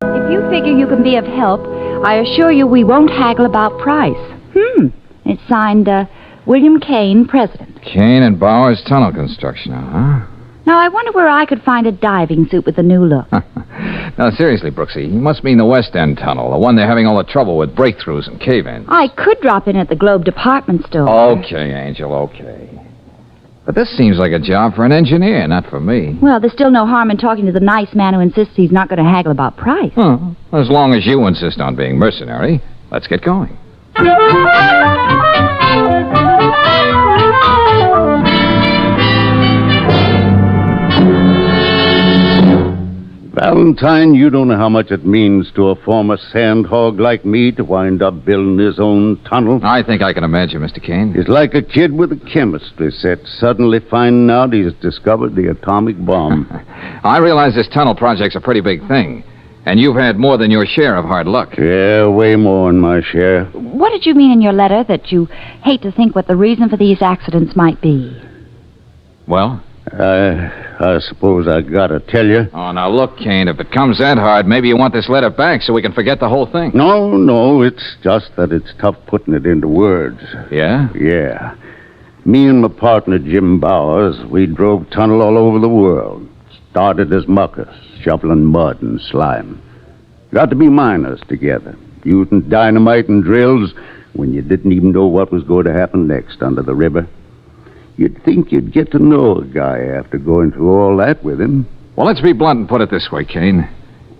If you figure you can be of help, I assure you we won't haggle about price. It's signed, William Kane, President. Kane and Bowers Tunnel Construction, huh? Now, I wonder where I could find a diving suit with a new look. No, seriously, Brooksy, you must mean the West End Tunnel, the one they're having all the trouble with breakthroughs and cave-ins. I could drop in at the Globe department store. Okay, Angel, okay. But this seems like a job for an engineer, not for me. Well, there's still no harm in talking to the nice man who insists he's not going to haggle about price. As long as you insist on being mercenary, let's get going. Valentine, you don't know how much it means to a former sandhog like me to wind up building his own tunnel. I think I can imagine, Mr. Kane. It's like a kid with a chemistry set suddenly finding out he's discovered the atomic bomb. I realize this tunnel project's a pretty big thing, and you've had more than your share of hard luck. Yeah, way more than my share. What did you mean in your letter that you hate to think what the reason for these accidents might be? Well? I suppose I gotta tell you. Oh, now look, Kane, if it comes that hard, maybe you want this letter back so we can forget the whole thing. No, it's just that it's tough putting it into words. Yeah? Yeah. Me and my partner, Jim Bowers, we drove tunnel all over the world. Started as muckers, shoveling mud and slime. Got to be miners together, using dynamite and drills when you didn't even know what was going to happen next under the river. You'd think you'd get to know a guy after going through all that with him. Well, let's be blunt and put it this way, Kane.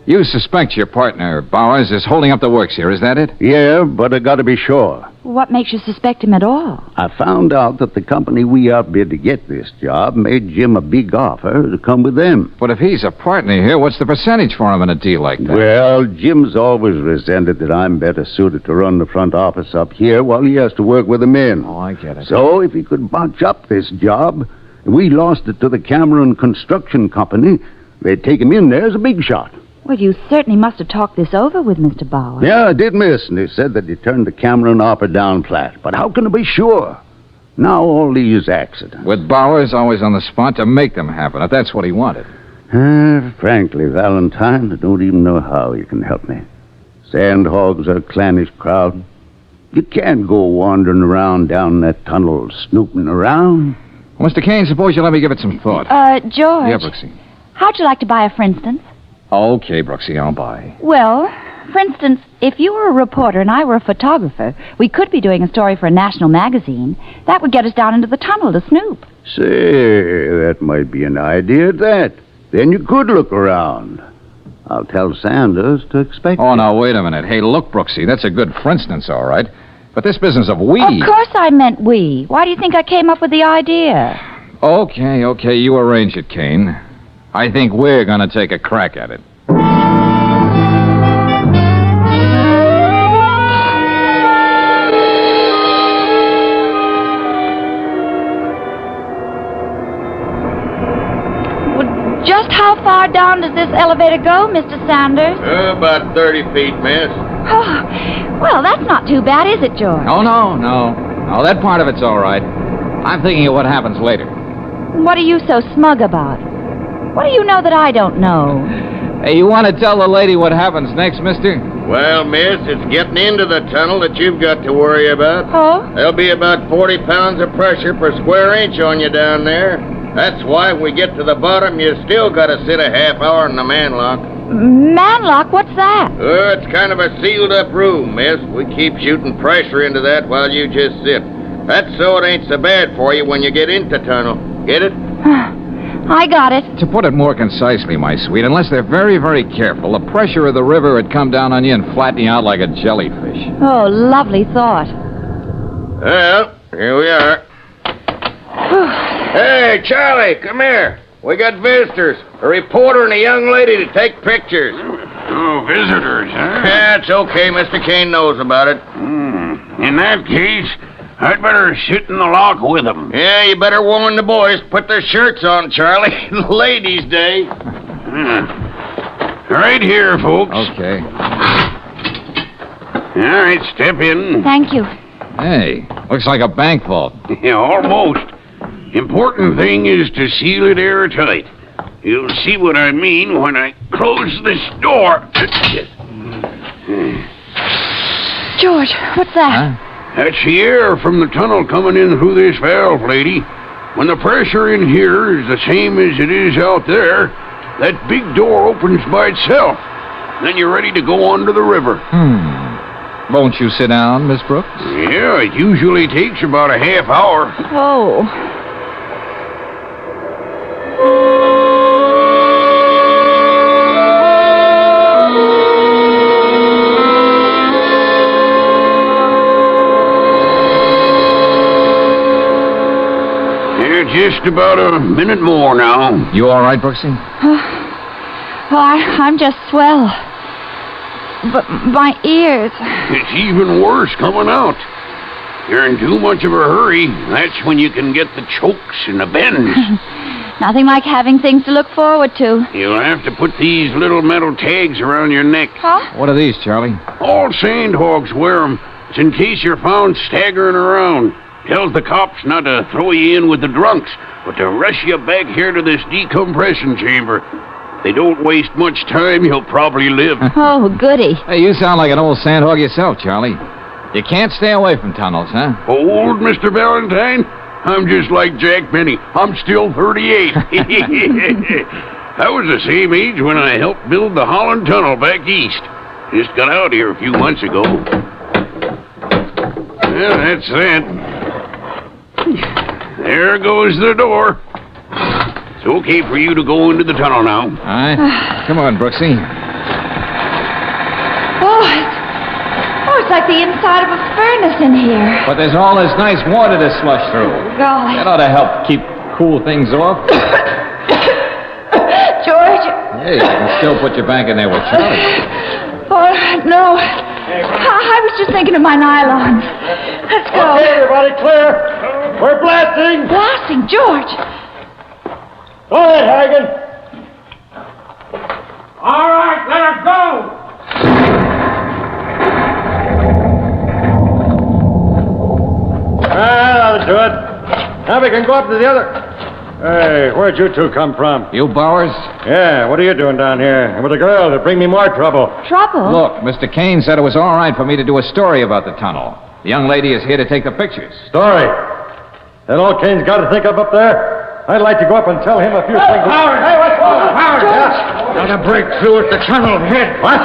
You suspect your partner, Bowers, is holding up the works here, is that it? Yeah, but I gotta be sure. What makes you suspect him at all? I found out that the company we outbid to get this job made Jim a big offer to come with them. But if he's a partner here, what's the percentage for him in a deal like that? Well, Jim's always resented that I'm better suited to run the front office up here while he has to work with the men. Oh, I get it. So if he could bunch up this job, and we lost it to the Cameron Construction Company, they'd take him in there as a big shot. Well, you certainly must have talked this over with Mr. Bowers. Yeah, I did, miss, and he said that he turned the Cameron offer down flat. But how can I be sure? Now all these accidents. With Bowers always on the spot to make them happen, if that's what he wanted. Frankly, Valentine, I don't even know how you can help me. Sandhogs are a clannish crowd. You can't go wandering around down that tunnel snooping around. Well, Mr. Kane, suppose you let me give it some thought. George. Yeah, Brooksy. How'd you like to buy a for instance? Okay, Brooksy, I'll buy. Well, for instance, if you were a reporter and I were a photographer, we could be doing a story for a national magazine. That would get us down into the tunnel to snoop. Say, that might be an idea, that. Then you could look around. I'll tell Sanders to expect Oh, now, wait a minute. Hey, look, Brooksy, that's a good for instance, all right. But this business of we... Of course I meant we. Why do you think I came up with the idea? Okay, you arrange it, Kane. I think we're going to take a crack at it. Well, just how far down does this elevator go, Mr. Sanders? About 30 feet, miss. Oh, well, that's not too bad, is it, George? Oh, no, that part of it's all right. I'm thinking of what happens later. What are you so smug about? What do you know that I don't know? Hey, you want to tell the lady what happens next, mister? Well, miss, it's getting into the tunnel that you've got to worry about. Oh? There'll be about 40 pounds of pressure per square inch on you down there. That's why when we get to the bottom, you still got to sit a half hour in the manlock. Manlock? What's that? It's kind of a sealed-up room, miss. We keep shooting pressure into that while you just sit. That's so it ain't so bad for you when you get into tunnel. Get it? I got it. To put it more concisely, my sweet, unless they're very, very careful, the pressure of the river would come down on you and flatten you out like a jellyfish. Oh, lovely thought. Well, here we are. Hey, Charlie, come here. We got visitors. A reporter and a young lady to take pictures. Oh, visitors, huh? Yeah, it's okay. Mr. Kane knows about it. In that case, I'd better sit in the lock with them. Yeah, you better warn the boys. Put their shirts on, Charlie. Ladies' Day. Right here, folks. Okay. All right, step in. Thank you. Hey, looks like a bank vault. Yeah, almost. Important thing is to seal it airtight. You'll see what I mean when I close this door. George, what's that? Huh? That's the air from the tunnel coming in through this valve, lady. When the pressure in here is the same as it is out there, that big door opens by itself. Then you're ready to go under the river. Won't you sit down, Miss Brooks? Yeah, it usually takes about a half hour. Oh. Just about a minute more now. You all right, Brooksy? I'm just swell. But my ears. It's even worse coming out. You're in too much of a hurry. That's when you can get the chokes and the bends. Nothing like having things to look forward to. You'll have to put these little metal tags around your neck. Huh? What are these, Charlie? All sandhogs wear 'em. It's in case you're found staggering around. Tells the cops not to throw you in with the drunks, but to rush you back here to this decompression chamber. If they don't waste much time, you'll probably live. Oh, goody. Hey, you sound like an old sandhog yourself, Charlie. You can't stay away from tunnels, huh? Old, Mr. Valentine? I'm just like Jack Benny. I'm still 38. I was the same age when I helped build the Holland Tunnel back east. Just got out here a few months ago. Well, that's that. There goes the door. It's okay for you to go into the tunnel now. All right. Come on, Brooksy. It's like the inside of a furnace in here. But there's all this nice water to slush through. Golly. That ought to help keep cool things off. George. Hey, you can still put your bank in there with Charlie. Oh, no. I was just thinking of my nylons. Let's go. Okay, everybody, clear. We're blasting. Blasting, George. Go ahead, Hagen. All right, let her go. That'll do it. Now we can go up to the other. Hey, where'd you two come from? You Bowers? Yeah, what are you doing down here? With a girl to bring me more trouble. Trouble? Look, Mr. Kane said it was all right for me to do a story about the tunnel. The young lady is here to take the pictures. Story. That all Kane's got to think of up there? I'd like to go up and tell him a few things. Howard! Hey, what's going on? Howard! Yeah. Got a breakthrough at the tunnel head. What?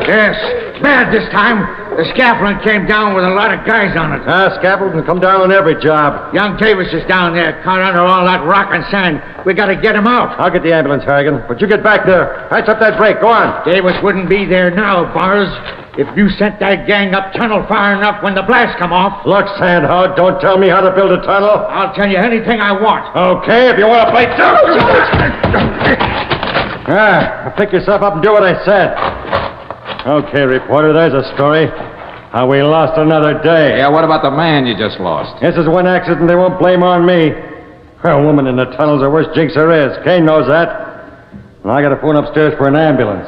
Yes, bad this time. The scaffolding came down with a lot of guys on it. Scaffolding come down on every job. Young Davis is down there, caught under all that rock and sand. We got to get him out. I'll get the ambulance, Harrigan. But you get back there. Patch up that break. Go on. Davis wouldn't be there now, Bars, if you sent that gang up tunnel far enough when the blast come off. Look, Sandhog, don't tell me how to build a tunnel. I'll tell you anything I want. Okay, if you want to play pick yourself up and do what I said. Okay, reporter, there's a story. How we lost another day. Yeah, what about the man you just lost? This is one accident they won't blame on me. A woman in the tunnel's the worst jinx there is. Kane knows that. And I got to phone upstairs for an ambulance.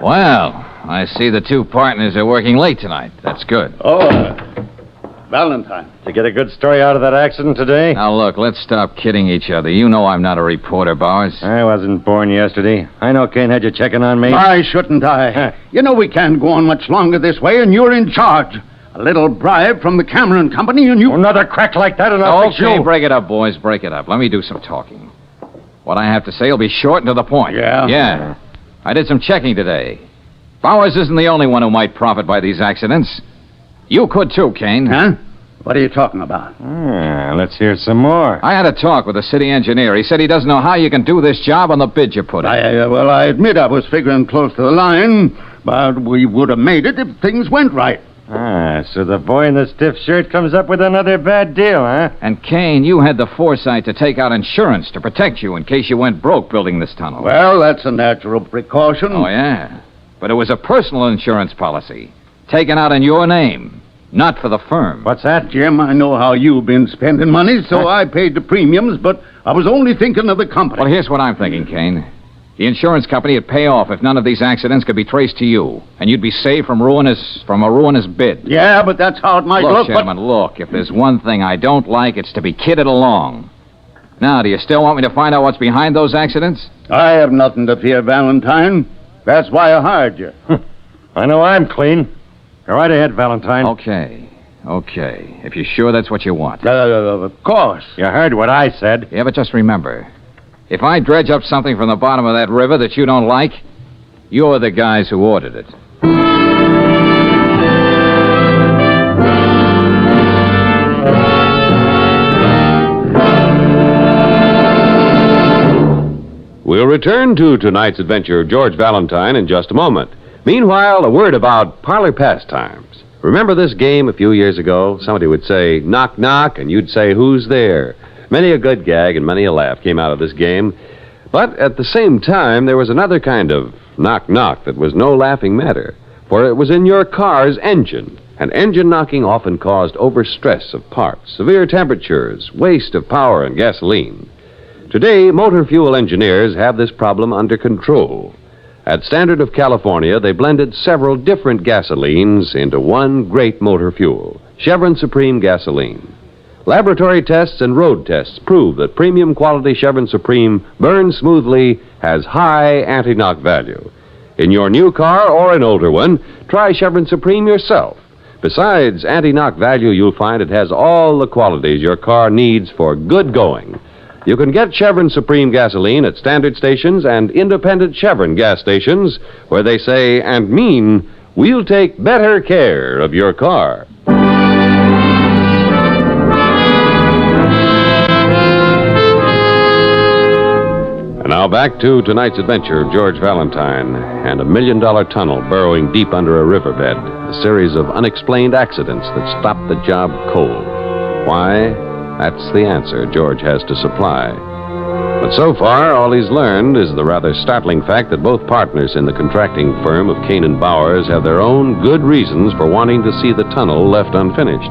Well, I see the two partners are working late tonight. That's good. Valentine. Did you get a good story out of that accident today? Now, look, let's stop kidding each other. You know I'm not a reporter, Bowers. I wasn't born yesterday. I know Kane had you checking on me. Why shouldn't I? You know we can't go on much longer this way, and you're in charge. A little bribe from the Cameron Company, and you... Another crack like that, and I'll fix Okay, you. break it up, boys. Break it up. Let me do some talking. What I have to say will be short and to the point. Yeah? Yeah. I did some checking today. Bowers isn't the only one who might profit by these accidents. You could too, Kane. Huh? What are you talking about? Let's hear some more. I had a talk with the city engineer. He said he doesn't know how you can do this job on the bid you put in. I admit I was figuring close to the line, but we would have made it if things went right. Ah, so the boy in the stiff shirt comes up with another bad deal, huh? And, Kane, you had the foresight to take out insurance to protect you in case you went broke building this tunnel. Well, that's a natural precaution. Oh, yeah. But it was a personal insurance policy, taken out in your name, not for the firm. What's that? Jim, I know how you've been spending money, so I paid the premiums, but I was only thinking of the company. Well, here's what I'm thinking, Kane. The insurance company would pay off if none of these accidents could be traced to you, and you'd be saved from a ruinous bid. Yeah, but that's how it might look. Gentlemen, look, if there's one thing I don't like, it's to be kidded along. Now, do you still want me to find out what's behind those accidents? I have nothing to fear, Valentine. That's why I hired you. I know I'm clean. Go right ahead, Valentine. Okay. If you're sure that's what you want. Of course. You heard what I said. Yeah, but just remember, if I dredge up something from the bottom of that river that you don't like, you're the guys who ordered it. We'll return to tonight's adventure of George Valentine in just a moment. Meanwhile, a word about parlor pastimes. Remember this game a few years ago? Somebody would say, knock, knock, and you'd say, who's there? Many a good gag and many a laugh came out of this game. But at the same time, there was another kind of knock, knock that was no laughing matter. For it was in your car's engine. And engine knocking often caused overstress of parts, severe temperatures, waste of power and gasoline. Today, motor fuel engineers have this problem under control. At Standard of California, they blended several different gasolines into one great motor fuel, Chevron Supreme gasoline. Laboratory tests and road tests prove that premium quality Chevron Supreme burns smoothly, has high anti-knock value. In your new car or an older one, try Chevron Supreme yourself. Besides anti-knock value, you'll find it has all the qualities your car needs for good going. You can get Chevron Supreme gasoline at standard stations and independent Chevron gas stations where they say and mean, we'll take better care of your car. And now back to tonight's adventure of George Valentine and a $1 million tunnel burrowing deep under a riverbed, a series of unexplained accidents that stopped the job cold. Why? That's the answer George has to supply. But so far, all he's learned is the rather startling fact that both partners in the contracting firm of Kane and Bowers have their own good reasons for wanting to see the tunnel left unfinished.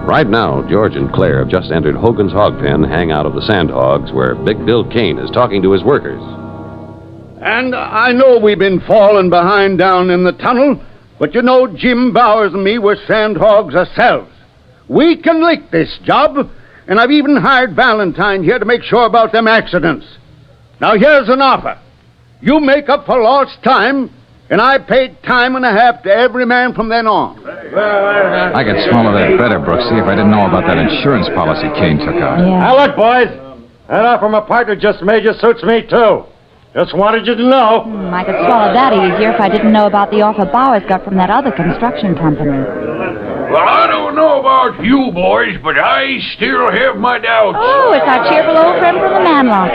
Right now, George and Claire have just entered Hogan's hog pen, hangout of the Sandhogs, where Big Bill Kane is talking to his workers. And I know we've been falling behind down in the tunnel, but you know Jim Bowers and me were Sandhogs ourselves. We can lick this job. And I've even hired Valentine here to make sure about them accidents. Now, here's an offer. You make up for lost time, and I paid time and a half to every man from then on. I could swallow that better, Brooksy, if I didn't know about that insurance policy Kane took out. Yeah. Now, look, boys. That offer my partner just made you suits me, too. Just wanted you to know. I could swallow that easier if I didn't know about the offer Bowers got from that other construction company. Well, I don't know about you boys, but I still have my doubts. Oh, it's our cheerful old friend from the Manlock.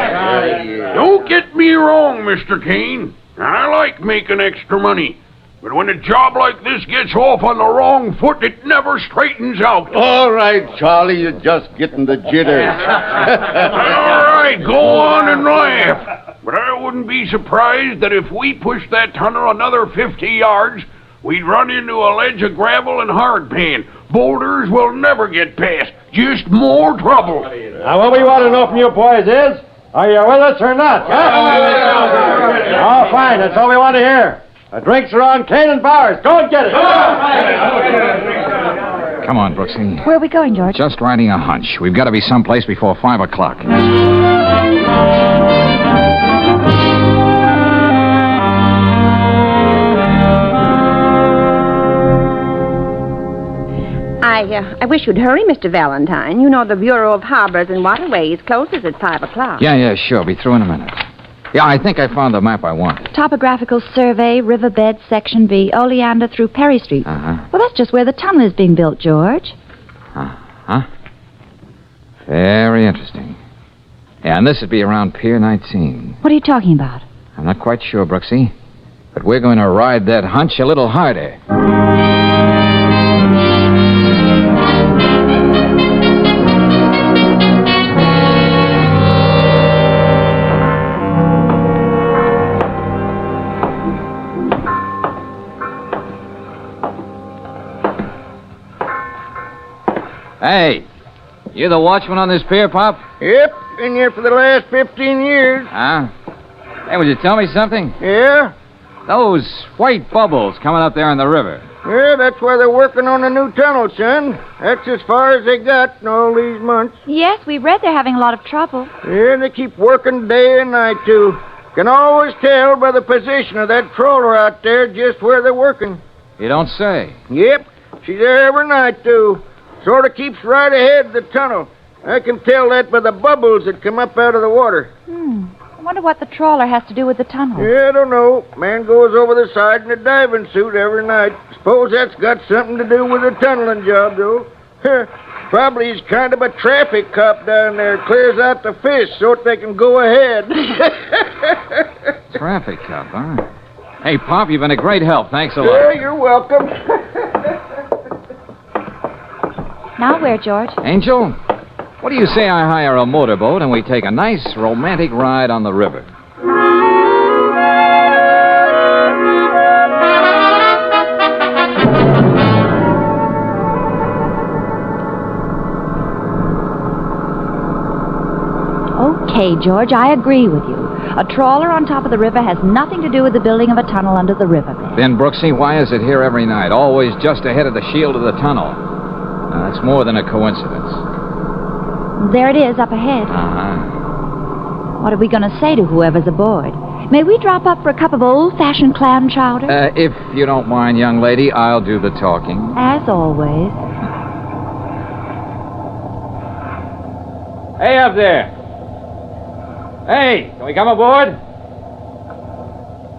Don't get me wrong, Mr. Kane. I like making extra money. But when a job like this gets off on the wrong foot, it never straightens out. All right, Charlie, you're just getting the jitters. All right, go on and laugh. But I wouldn't be surprised that if we pushed that tunnel another 50 yards, we'd run into a ledge of gravel and hardpan. Boulders will never get past. Just more trouble. Now, what we want to know from you boys is, are you with us or not? Oh, fine. That's all we want to hear. The drinks are on Kane and Bowers. Go and get it. Come on, Brooksy. Where are we going, George? Just riding a hunch. We've got to be someplace before 5 o'clock. I wish you'd hurry, Mr. Valentine. You know the Bureau of Harbors and Waterways closes at 5 o'clock. Yeah, sure. Be through in a minute. Yeah, I think I found the map I wanted. Topographical survey, riverbed, section B, Oleander through Perry Street. Uh-huh. Well, that's just where the tunnel is being built, George. Huh? Very interesting. Yeah, and this would be around Pier 19. What are you talking about? I'm not quite sure, Brooksy. But we're going to ride that hunch a little harder. Hey, you the watchman on this pier, Pop? Yep, been here for the last 15 years. Huh? Hey, would you tell me something? Yeah? Those white bubbles coming up there in the river. Yeah, that's why they're working on a new tunnel, son. That's as far as they got in all these months. Yes, we read they're having a lot of trouble. Yeah, they keep working day and night, too. Can always tell by the position of that trawler out there just where they're working. You don't say. Yep, she's there every night, too. Sort of keeps right ahead of the tunnel. I can tell that by the bubbles that come up out of the water. I wonder what the trawler has to do with the tunnel. Yeah, I don't know. Man goes over the side in a diving suit every night. Suppose that's got something to do with the tunneling job, though. Probably he's kind of a traffic cop down there. Clears out the fish so that they can go ahead. Traffic cop, huh? Hey, Pop, you've been a great help. Thanks a lot. Yeah, you're welcome. Now where, George? Angel, what do you say I hire a motorboat and we take a nice romantic ride on the river? Okay, George, I agree with you. A trawler on top of the river has nothing to do with the building of a tunnel under the riverbed. Then, Brooksy, why is it here every night? Always just ahead of the shield of the tunnel. Now, that's more than a coincidence. There it is, up ahead. Uh-huh. What are we going to say to whoever's aboard? May we drop up for a cup of old-fashioned clam chowder? If you don't mind, young lady, I'll do the talking. As always. Hey, up there. Hey, can we come aboard?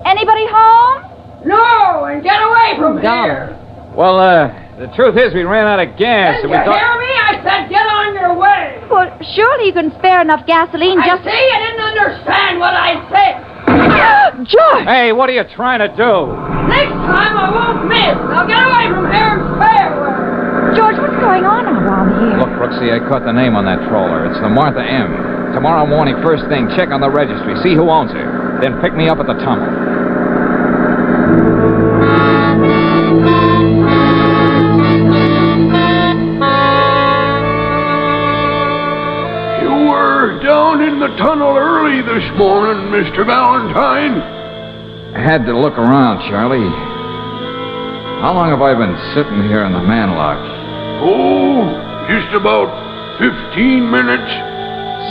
Anybody home? No, and get away from here. Well, the truth is we ran out of gas. Did And you we thought... hear me? I said get on your way. Well, surely you can spare enough gasoline I just... see you didn't understand what I said. George! Hey, what are you trying to do? Next time I won't miss. Now get away from here and spare word. George, what's going on around here? Look, Brooksy, I caught the name on that trawler. It's the Martha M. Tomorrow morning, first thing, check on the registry. See who owns her. Then pick me up at the tunnel. You were down in the tunnel early this morning, Mr. Valentine. I had to look around, Charlie. How long have I been sitting here in the manlock? Oh, just about 15 minutes.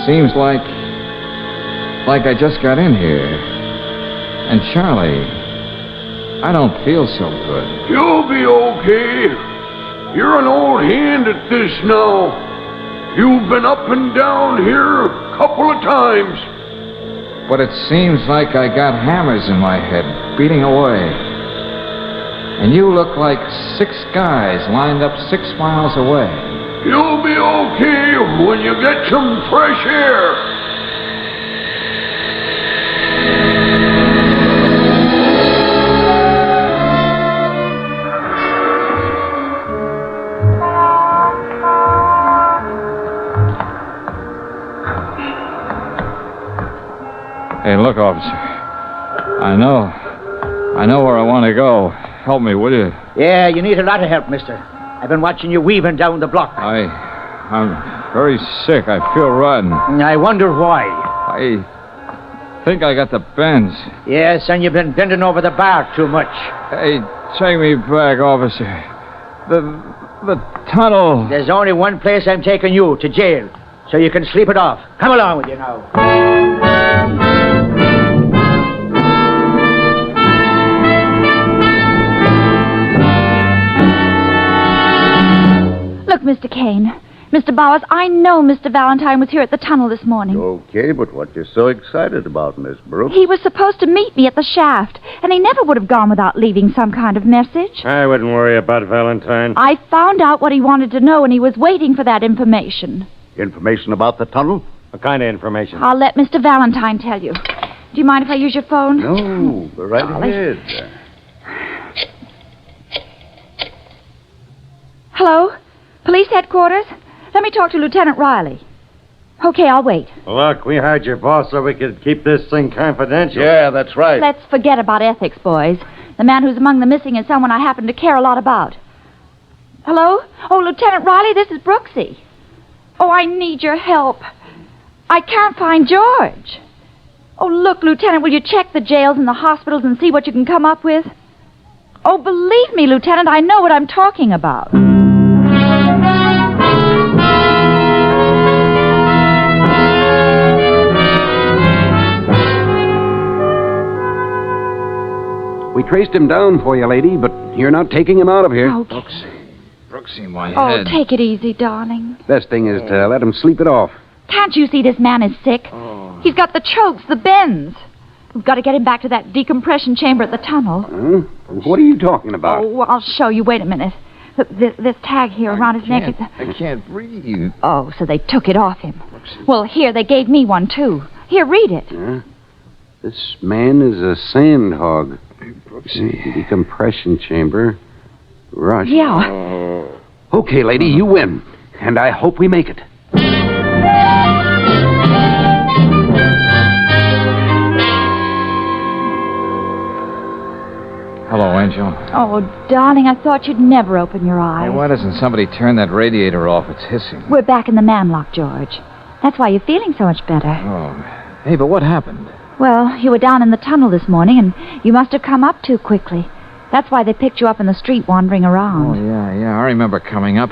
Seems like I just got in here. And Charlie, I don't feel so good. You'll be okay. You're an old hand at this now. You've been up and down here a couple of times. But it seems like I got hammers in my head, beating away. And you look like 6 guys lined up 6 miles away. You'll be okay when you get some fresh air. Hey, look, officer. I know where I want to go. Help me, will you? Yeah, you need a lot of help, mister. I've been watching you weaving down the block. I'm very sick. I feel rotten. I wonder why. I think I got the bends. Yes, and you've been bending over the bar too much. Hey, take me back, officer. The tunnel. There's only one place I'm taking you, to jail, so you can sleep it off. Come along with you now. Look, Mr. Kane. Mr. Bowers, I know Mr. Valentine was here at the tunnel this morning. Okay, but what you so excited about, Miss Brooks? He was supposed to meet me at the shaft, and he never would have gone without leaving some kind of message. I wouldn't worry about Valentine. I found out what he wanted to know, and he was waiting for that information. Information about the tunnel? What kind of information? I'll let Mr. Valentine tell you. Do you mind if I use your phone? No, go right ahead. Hello? Police headquarters? Let me talk to Lieutenant Riley. Okay, I'll wait. Look, we hired your boss so we could keep this thing confidential. Yeah, that's right. Let's forget about ethics, boys. The man who's among the missing is someone I happen to care a lot about. Hello? Oh, Lieutenant Riley, this is Brooksy. Oh, I need your help. I can't find George. Oh, look, Lieutenant, will you check the jails and the hospitals and see what you can come up with? Oh, believe me, Lieutenant, I know what I'm talking about. We traced him down for you, lady, but you're not taking him out of here. Oh, Brooksy, my oh, head. take it easy, darling. Best thing is to let him sleep it off. Can't you see this man is sick? He's got the chokes, the bends. We've got to get him back to that decompression chamber at the tunnel. What are you talking about? Oh, I'll show you. Wait a minute. Look, this tag here around his neck. I can't breathe. Oh, so they took it off him. Well, here, they gave me one, too. Here, read it. This man is a sand hog. Brooksy. Decompression chamber. Rush. Yeah. Okay, lady, you win. And I hope we make it. Hello, Angel. Oh, darling, I thought you'd never open your eyes. Hey, why doesn't somebody turn that radiator off? It's hissing. We're back in the manlock, George. That's why you're feeling so much better. Oh. Hey, but what happened? Well, you were down in the tunnel this morning, and you must have come up too quickly. That's why they picked you up in the street wandering around. Oh, yeah. I remember coming up.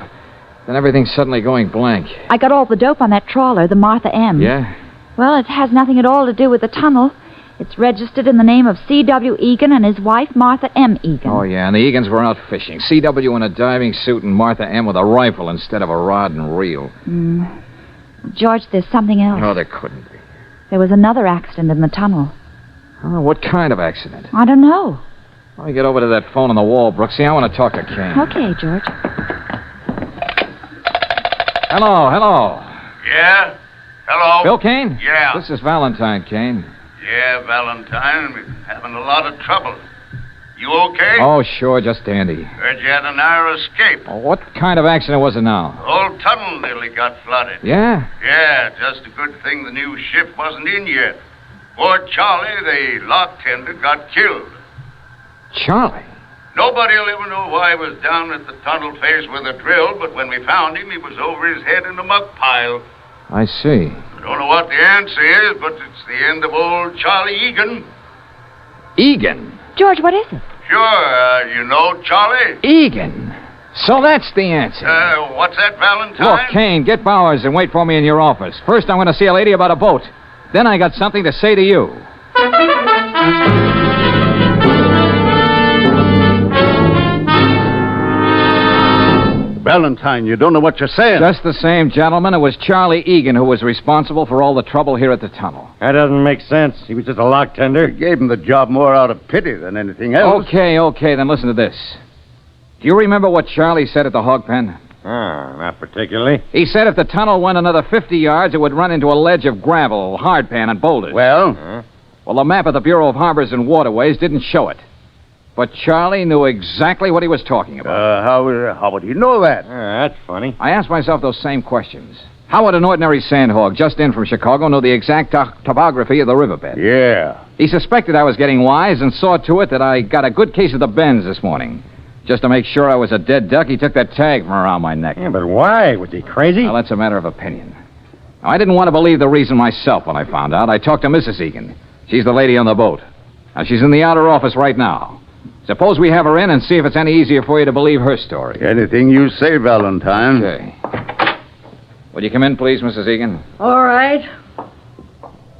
Then everything's suddenly going blank. I got all the dope on that trawler, the Martha M. Yeah? Well, it has nothing at all to do with the tunnel. It's registered in the name of C.W. Egan and his wife, Martha M. Egan. Oh, yeah, and the Egans were out fishing. C.W. in a diving suit and Martha M. with a rifle instead of a rod and reel. George, there's something else. No, there couldn't be. There was another accident in the tunnel. Oh, what kind of accident? I don't know. Let me get over to that phone on the wall, Brooksy. I want to talk to Kane. Okay, George. Hello. Yeah? Hello? Bill Kane? Yeah. This is Valentine, Kane. Yeah, Valentine. We're having a lot of trouble. You okay? Oh, sure, just dandy. Heard you had a narrow escape. Oh, what kind of accident was it now? The whole tunnel nearly got flooded. Yeah? Yeah, just a good thing the new ship wasn't in yet. Poor Charlie, the lock tender, got killed. Charlie? Nobody will ever know why he was down at the tunnel face with a drill, but when we found him, he was over his head in a muck pile. I see. I don't know what the answer is, but it's the end of old Charlie Egan. Egan? George, what is it? Sure, you know Charlie? Egan. So that's the answer. What's that, Valentine? Look, Kane, get Bowers and wait for me in your office. First, I'm going to see a lady about a boat. Then I got something to say to you. Valentine, you don't know what you're saying. Just the same, gentlemen, it was Charlie Egan who was responsible for all the trouble here at the tunnel. That doesn't make sense. He was just a lock tender. You gave him the job more out of pity than anything else. Okay, then listen to this. Do you remember what Charlie said at the hog pen? Not particularly. He said if the tunnel went another 50 yards, it would run into a ledge of gravel, hardpan, and boulders. Well? Well, the map of the Bureau of Harbors and Waterways didn't show it. But Charlie knew exactly what he was talking about. How would he know that? That's funny. I asked myself those same questions. How would an ordinary sandhog just in from Chicago know the exact topography of the riverbed? Yeah. He suspected I was getting wise and saw to it that I got a good case of the bends this morning. Just to make sure I was a dead duck, he took that tag from around my neck. Yeah, but why? Was he crazy? Well, that's a matter of opinion. Now, I didn't want to believe the reason myself when I found out. I talked to Mrs. Egan. She's the lady on the boat. Now, she's in the outer office right now. Suppose we have her in and see if it's any easier for you to believe her story. Anything you say, Valentine. Okay. Will you come in, please, Mrs. Egan? All right.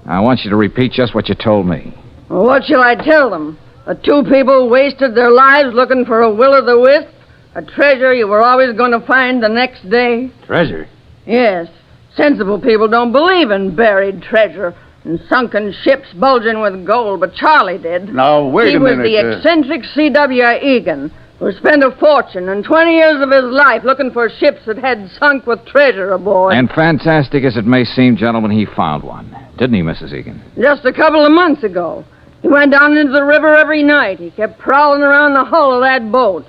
I want you to repeat just what you told me. Well, what shall I tell them? The two people wasted their lives looking for a will-o'-the-wisp, a treasure you were always going to find the next day. Treasure? Yes. Sensible people don't believe in buried treasure and sunken ships bulging with gold, but Charlie did. Now, wait a minute. He was the eccentric C.W.I. Egan, who spent a fortune and 20 years of his life looking for ships that had sunk with treasure aboard. And fantastic as it may seem, gentlemen, he found one. Didn't he, Mrs. Egan? Just a couple of months ago. He went down into the river every night. He kept prowling around the hull of that boat.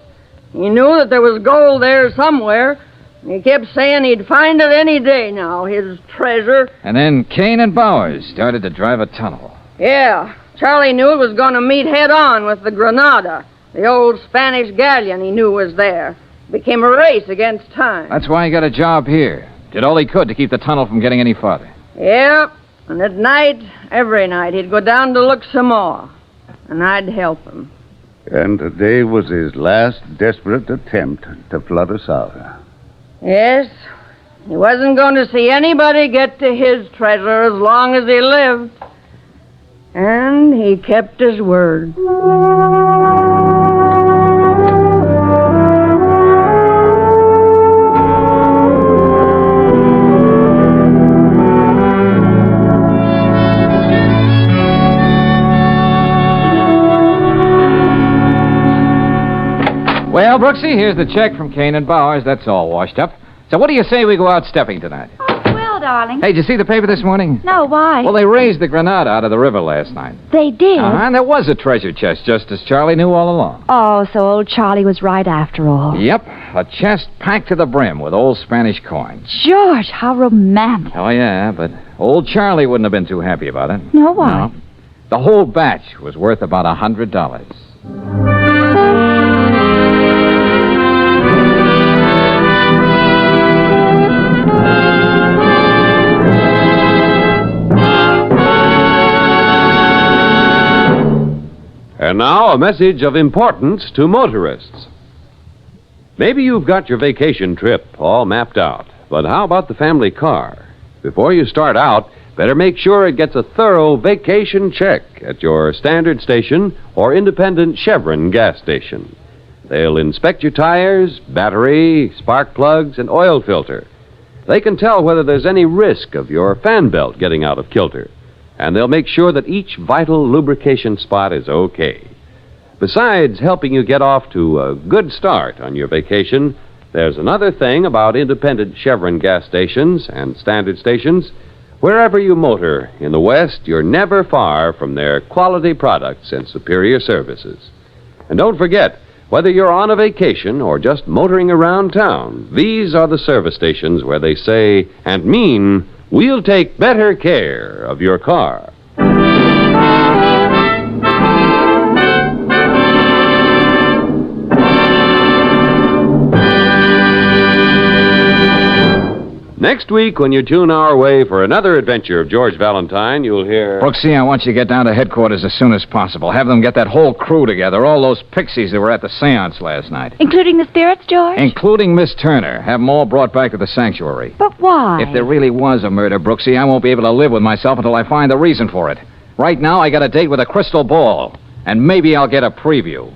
He knew that there was gold there somewhere. He kept saying he'd find it any day now, his treasure. And then Kane and Bowers started to drive a tunnel. Yeah. Charlie knew it was going to meet head-on with the Granada, the old Spanish galleon he knew was there. Became a race against time. That's why he got a job here. Did all he could to keep the tunnel from getting any farther. Yep. And at night, every night, he'd go down to look some more. And I'd help him. And today was his last desperate attempt to flood us out. Yes. He wasn't going to see anybody get to his treasure as long as he lived. And he kept his word. Well, Brooksy, here's the check from Kane and Bowers. That's all washed up. So what do you say we go out stepping tonight? Oh, well, darling. Hey, did you see the paper this morning? No, why? Well, they raised the Granada out of the river last night. They did? And there was a treasure chest, just as Charlie knew all along. Oh, so old Charlie was right after all. Yep, a chest packed to the brim with old Spanish coins. George, how romantic. Oh, yeah, but old Charlie wouldn't have been too happy about it. No, why? No. The whole batch was worth about $100. And now, a message of importance to motorists. Maybe you've got your vacation trip all mapped out, but how about the family car? Before you start out, better make sure it gets a thorough vacation check at your standard station or independent Chevron gas station. They'll inspect your tires, battery, spark plugs, and oil filter. They can tell whether there's any risk of your fan belt getting out of kilter. And they'll make sure that each vital lubrication spot is okay. Besides helping you get off to a good start on your vacation, there's another thing about independent Chevron gas stations and standard stations. Wherever you motor in the West, you're never far from their quality products and superior services. And don't forget, whether you're on a vacation or just motoring around town, these are the service stations where they say and mean, we'll take better care of your car. Next week, when you tune our way for another adventure of George Valentine, you'll hear... Brooksy, I want you to get down to headquarters as soon as possible. Have them get that whole crew together, all those pixies that were at the seance last night. Including the spirits, George? Including Miss Turner. Have them all brought back to the sanctuary. But why? If there really was a murder, Brooksy, I won't be able to live with myself until I find the reason for it. Right now, I got a date with a crystal ball, and maybe I'll get a preview.